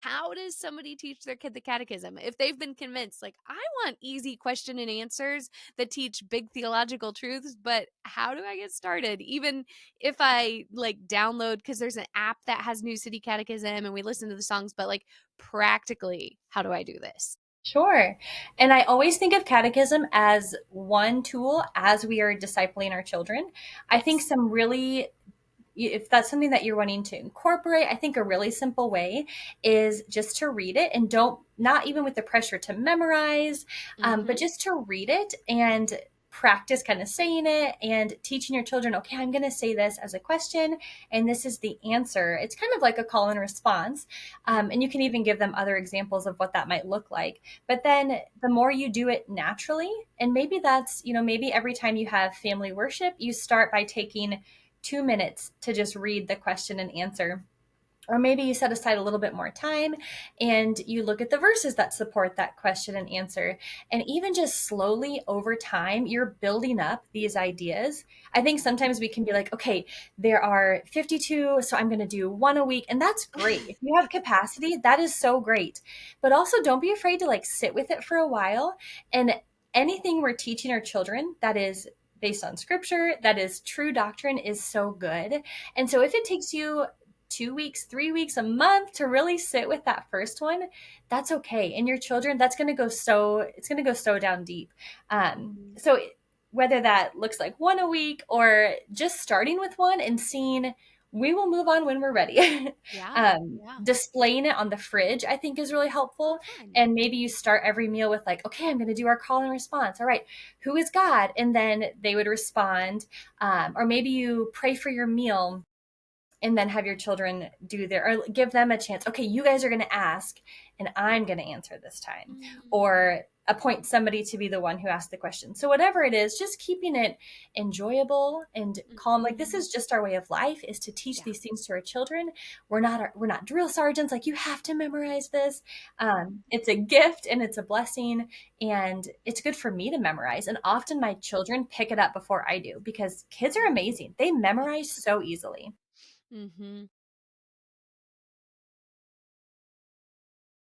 how does somebody teach their kid the catechism if they've been convinced, like, I want easy question and answers that teach big theological truths, but how do I get started? Even if I like download, because there's an app that has New City Catechism and we listen to the songs, but like practically, how do I do this? Sure. And I always think of catechism as one tool as we are discipling our children. I think Yes. some really, if that's something that you're wanting to incorporate, I think a really simple way is just to read it and not even with the pressure to memorize, but Mm-hmm. just to read it and practice kind of saying it and teaching your children, okay, I'm going to say this as a question and this is the answer. It's kind of like a call and response. And you can even give them other examples of what that might look like. But then the more you do it naturally, and maybe that's, maybe every time you have family worship, you start by taking 2 minutes to just read the question and answer. Or maybe you set aside a little bit more time and you look at the verses that support that question and answer. And even just slowly over time, you're building up these ideas. I think sometimes we can be like, okay, there are 52, so I'm going to do one a week. And that's great. If you have capacity, that is so great. But also don't be afraid to like sit with it for a while. And anything we're teaching our children that is based on scripture, that is true doctrine, is so good. And so if it takes you 2 weeks, 3 weeks, a month to really sit with that first one, that's okay. And your children, it's going to go so down deep. Mhm. So whether that looks like one a week or just starting with one and seeing, we will move on when we're ready. Yeah. Yeah. Displaying it on the fridge, I think is really Oh, helpful. fun. And maybe you start every meal with like, okay, I'm going to do our call and response. All right, who is God? And then they would respond. Or maybe you pray for your meal and then have your children do their, or give them a chance. Okay, you guys are going to ask and I'm going to answer this time, Mm. or appoint somebody to be the one who asks the question. So whatever it is, just keeping it enjoyable and calm. Like, this Mhm. is just our way of life, is to teach Yeah. these things to our children. We're not drill sergeants, like you have to memorize this. It's a gift and it's a blessing, and it's good for me to memorize, and often my children pick it up before I do because kids are amazing. They memorize so easily. Mm-hmm.